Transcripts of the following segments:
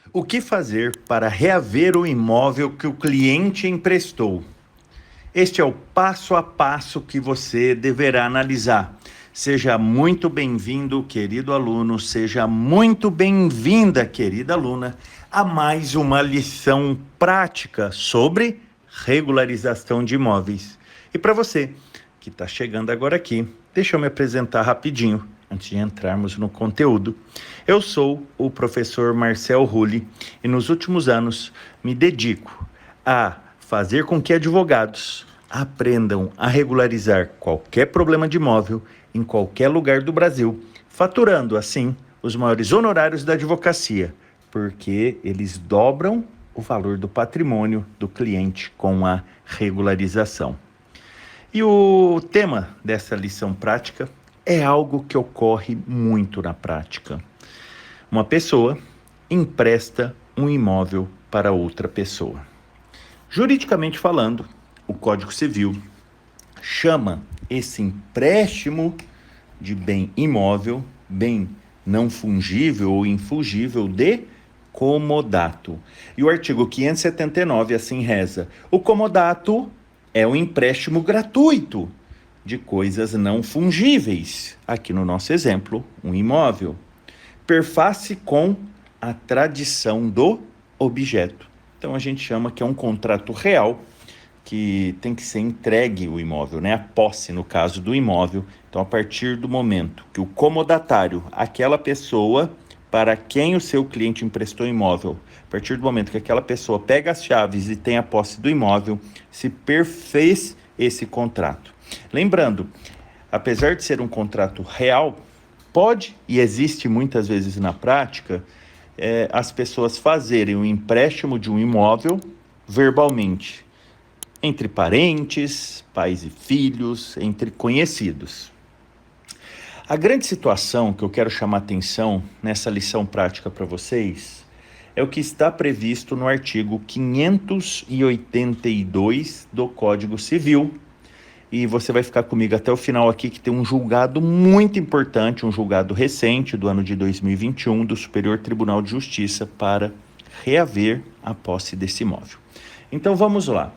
O que fazer para reaver o imóvel que o cliente emprestou? Este é o passo a passo que você deverá analisar. Seja muito bem-vindo, querido aluno, seja muito bem-vinda, querida aluna, a mais uma lição prática sobre regularização de imóveis. E para você que está chegando agora aqui, deixa eu me apresentar rapidinho, antes de entrarmos no conteúdo. Eu sou o professor Marcel Rulli e nos últimos anos me dedico a fazer com que advogados aprendam a regularizar qualquer problema de imóvel em qualquer lugar do Brasil, faturando assim os maiores honorários da advocacia, porque eles dobram o valor do patrimônio do cliente com a regularização. E o tema dessa lição prática é algo que ocorre muito na prática. Uma pessoa empresta um imóvel para outra pessoa. Juridicamente falando, o Código Civil chama esse empréstimo de bem imóvel, bem não fungível ou infungível, de comodato. E o artigo 579 assim reza: o comodato é um empréstimo gratuito de coisas não fungíveis. Aqui no nosso exemplo, um imóvel. Perface com a tradição do objeto. Então a gente chama que é um contrato real que tem que ser entregue o imóvel, né? A posse, no caso do imóvel. Então, a partir do momento que o comodatário, aquela pessoa para quem o seu cliente emprestou o imóvel, a partir do momento que aquela pessoa pega as chaves e tem a posse do imóvel, se perfez esse contrato. Lembrando, apesar de ser um contrato real, pode e existe muitas vezes na prática as pessoas fazerem o empréstimo de um imóvel verbalmente, entre parentes, pais e filhos, entre conhecidos. A grande situação que eu quero chamar atenção nessa lição prática para vocês é o que está previsto no artigo 582 do Código Civil. E você vai ficar comigo até o final aqui, que tem um julgado muito importante, um julgado recente do ano de 2021 do Superior Tribunal de Justiça para reaver a posse desse imóvel. Então vamos lá.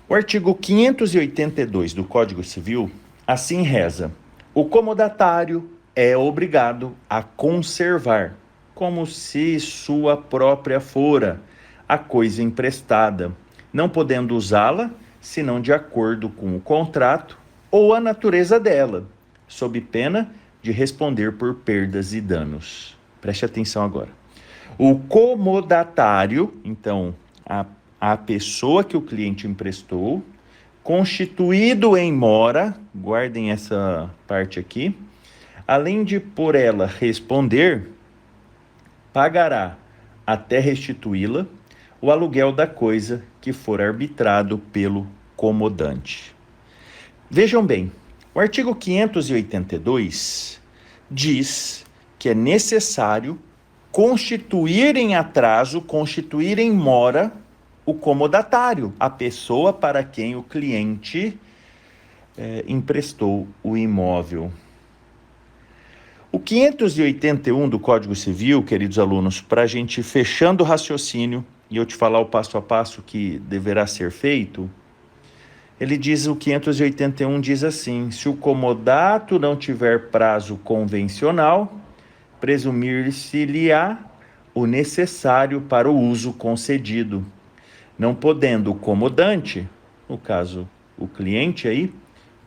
O artigo 582 do Código Civil assim reza: o comodatário é obrigado a conservar, como se sua própria fora, a coisa emprestada, não podendo usá-la senão de acordo com o contrato ou a natureza dela, sob pena de responder por perdas e danos. Preste atenção agora. O comodatário, então, a pessoa que o cliente emprestou, constituído em mora, guardem essa parte aqui, além de por ela responder, pagará, até restituí-la, o aluguel da coisa que for arbitrado pelo comodante. Vejam bem, o artigo 582 diz que é necessário constituir em atraso, constituir em mora, o comodatário, a pessoa para quem o cliente emprestou o imóvel. O 581 do Código Civil, queridos alunos, para a gente ir fechando o raciocínio e eu te falar o passo a passo que deverá ser feito, ele diz, o 581 diz assim: se o comodato não tiver prazo convencional, presumir-se-lhe-á o necessário para o uso concedido, não podendo o comodante, no caso o cliente aí,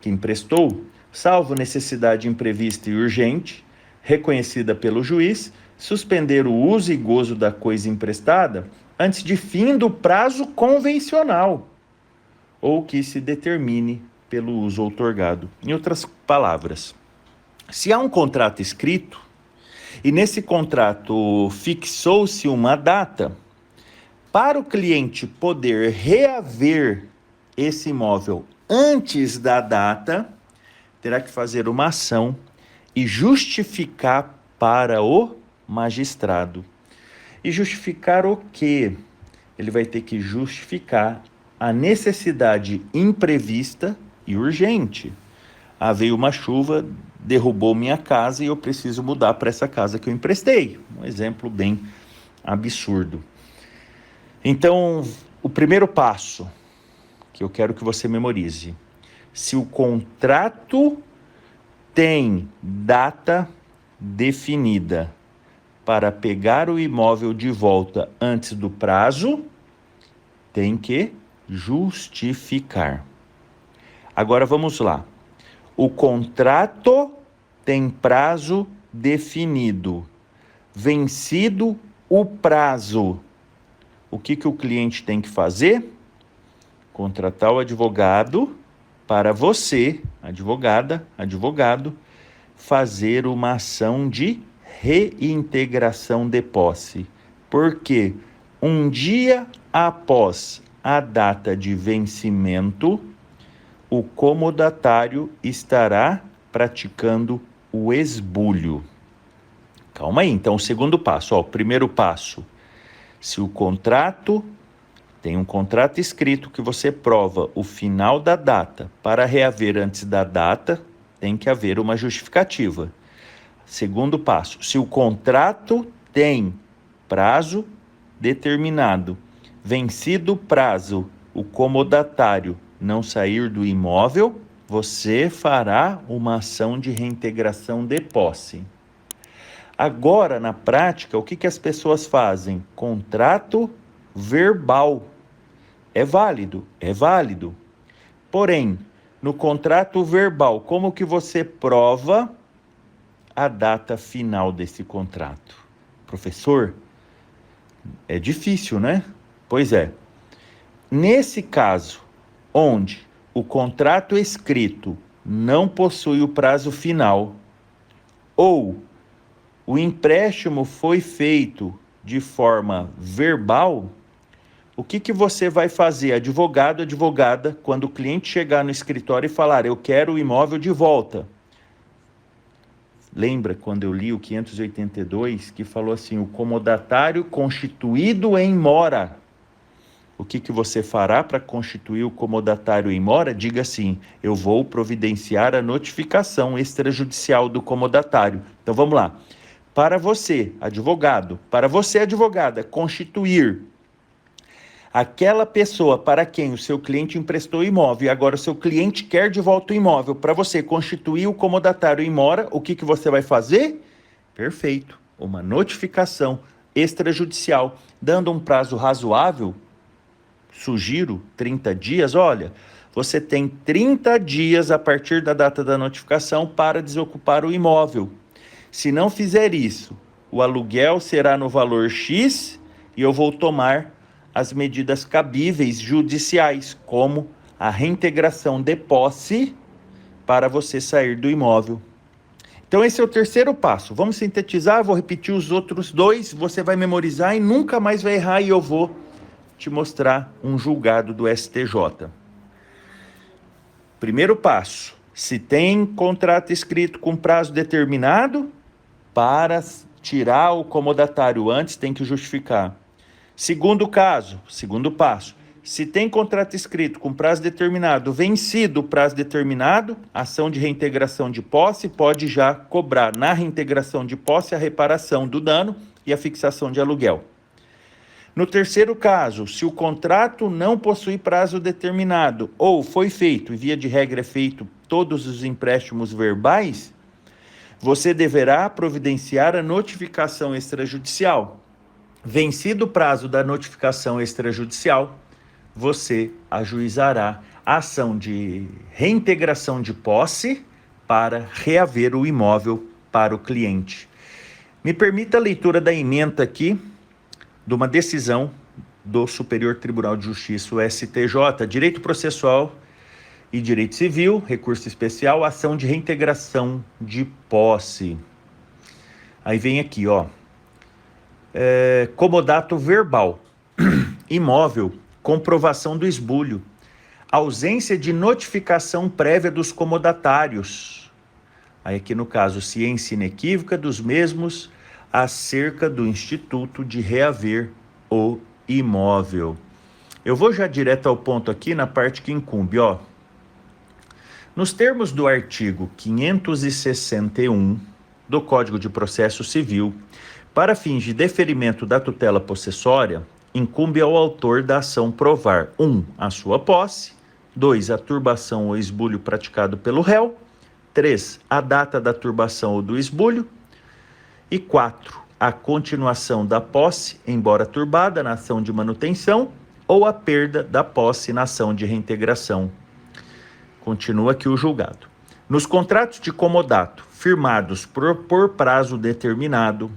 que emprestou, salvo necessidade imprevista e urgente, reconhecida pelo juiz, suspender o uso e gozo da coisa emprestada antes de fim do prazo convencional, ou que se determine pelo uso outorgado. Em outras palavras, se há um contrato escrito, e nesse contrato fixou-se uma data, para o cliente poder reaver esse imóvel antes da data, terá que fazer uma ação e justificar para o magistrado. E justificar o quê? Ele vai ter que justificar a necessidade imprevista e urgente. Veio uma chuva, derrubou minha casa e eu preciso mudar para essa casa que eu emprestei. Um exemplo bem Absurdo. Então, o primeiro passo que eu quero que você memorize: se o contrato tem data definida para pegar o imóvel de volta antes do prazo, tem que justificar. Agora vamos lá. O contrato tem prazo definido. Vencido o prazo, o que o cliente tem que fazer? Contratar o advogado para você, advogada, advogado, fazer uma ação de reintegração de posse. Porque um dia após a data de vencimento, o comodatário estará praticando o esbulho. Calma aí, então o segundo passo, o primeiro passo: se o contrato tem um contrato escrito que você prova o final da data, para reaver antes da data, tem que haver uma justificativa. Segundo passo: se o contrato tem prazo determinado, vencido o prazo, o comodatário não sair do imóvel, você fará uma ação de reintegração de posse. Agora, na prática, o que as pessoas fazem? Contrato verbal. É válido? É válido. Porém, no contrato verbal, como que você prova a data final desse contrato? Professor, é difícil, né? Pois é. Nesse caso, onde o contrato escrito não possui o prazo final, ou o empréstimo foi feito de forma verbal, o que você vai fazer, advogado, advogada, quando o cliente chegar no escritório e falar: eu quero o imóvel de volta? Lembra quando eu li o 582, que falou assim: o comodatário constituído em mora. O que você fará para constituir o comodatário em mora? Diga assim: eu vou providenciar a notificação extrajudicial do comodatário. Então vamos lá. Para você, advogado, para você, advogada, constituir aquela pessoa para quem o seu cliente emprestou o imóvel e agora o seu cliente quer de volta o imóvel, para você constituir o comodatário em mora, o que você vai fazer? Perfeito. Uma notificação extrajudicial, dando um prazo razoável, sugiro 30 dias, olha, você tem 30 dias a partir da data da notificação para desocupar o imóvel. Se não fizer isso, o aluguel será no valor X e eu vou tomar as medidas cabíveis judiciais, como a reintegração de posse para você sair do imóvel. Então esse é o terceiro passo. Vamos sintetizar, vou repetir os outros dois, você vai memorizar e nunca mais vai errar, e eu vou te mostrar um julgado do STJ. Primeiro passo: se tem contrato escrito com prazo determinado, para tirar o comodatário antes tem que justificar. Segundo passo: se tem contrato escrito com prazo determinado, vencido o prazo determinado, ação de reintegração de posse pode já cobrar na reintegração de posse a reparação do dano e a fixação de aluguel. No terceiro caso, se o contrato não possui prazo determinado ou foi feito, e via de regra é feito todos os empréstimos verbais, você deverá providenciar a notificação extrajudicial. Vencido o prazo da notificação extrajudicial, você ajuizará a ação de reintegração de posse para reaver o imóvel para o cliente. Me permita a leitura da ementa aqui de uma decisão do Superior Tribunal de Justiça, o STJ, Direito Processual e Direito Civil, recurso especial, ação de reintegração de posse. Aí vem aqui, comodato verbal, imóvel, comprovação do esbulho, ausência de notificação prévia dos comodatários. Aí aqui no caso, ciência inequívoca dos mesmos acerca do instituto de reaver o imóvel. Eu vou já direto ao ponto aqui na parte que incumbe, Nos termos do artigo 561 do Código de Processo Civil, Para fins de deferimento da tutela possessória, incumbe ao autor da ação provar 1. A sua posse, 2. A turbação ou esbulho praticado pelo réu, 3. A data da turbação ou do esbulho, e 4. A continuação da posse, embora turbada, na ação de manutenção, ou a perda da posse na ação de reintegração. Continua aqui o julgado. Nos contratos de comodato firmados por prazo determinado,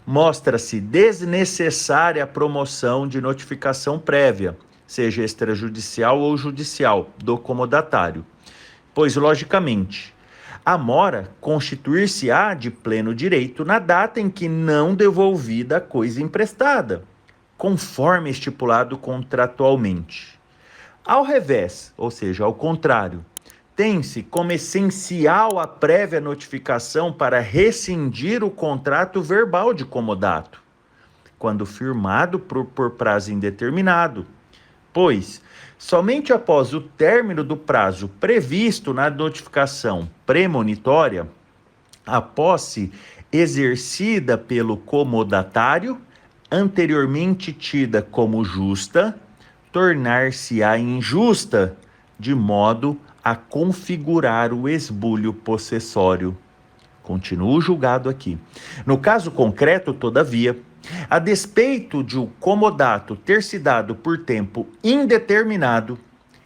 mostra-se desnecessária a promoção de notificação prévia, seja extrajudicial ou judicial, do comodatário, pois, logicamente, a mora constituir-se-á de pleno direito na data em que não devolvida a coisa emprestada, conforme estipulado contratualmente. Ao revés, ou seja, ao contrário, tem-se como essencial a prévia notificação para rescindir o contrato verbal de comodato, quando firmado por prazo indeterminado, pois somente após o término do prazo previsto na notificação premonitória, a posse exercida pelo comodatário, anteriormente tida como justa, tornar-se-á injusta, de modo a configurar o esbulho possessório. Continua o julgado aqui. No caso concreto, todavia, a despeito de o comodato ter se dado por tempo indeterminado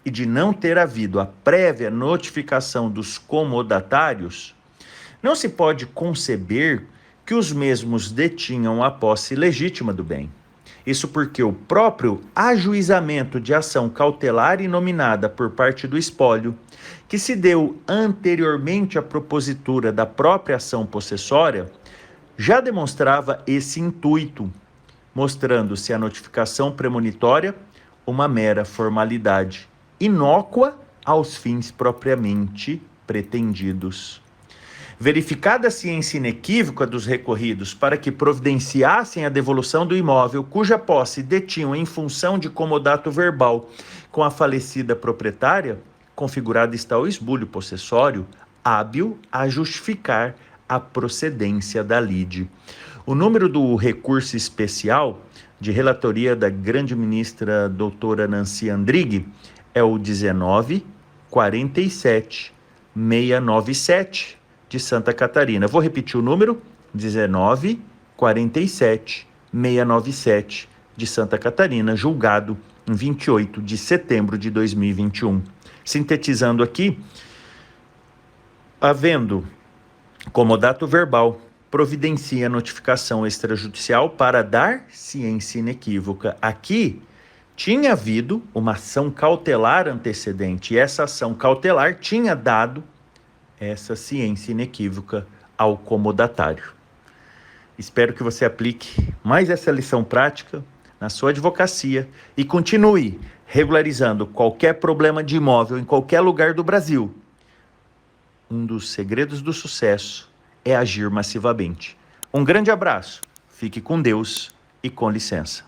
e de não ter havido a prévia notificação dos comodatários, não se pode conceber que os mesmos detinham a posse legítima do bem. Isso porque o próprio ajuizamento de ação cautelar inominada por parte do espólio, que se deu anteriormente à propositura da própria ação possessória, já demonstrava esse intuito, mostrando-se a notificação premonitória uma mera formalidade, inócua aos fins propriamente pretendidos. Verificada a ciência inequívoca dos recorridos para que providenciassem a devolução do imóvel cuja posse detinham em função de comodato verbal com a falecida proprietária, configurado está o esbulho possessório, hábil a justificar a procedência da lide. O número do recurso especial de relatoria da grande ministra doutora Nancy Andrighi é o 19.47.697 de Santa Catarina. Vou repetir o número, 19.47.697 de Santa Catarina, julgado em 28 de setembro de 2021. Sintetizando aqui, havendo comodato verbal, providencia notificação extrajudicial para dar ciência inequívoca. Aqui tinha havido uma ação cautelar antecedente, e essa ação cautelar tinha dado essa ciência inequívoca ao comodatário. Espero que você aplique mais essa lição prática na sua advocacia e continue regularizando qualquer problema de imóvel em qualquer lugar do Brasil. Um dos segredos do sucesso é agir massivamente. Um grande abraço, fique com Deus e com licença.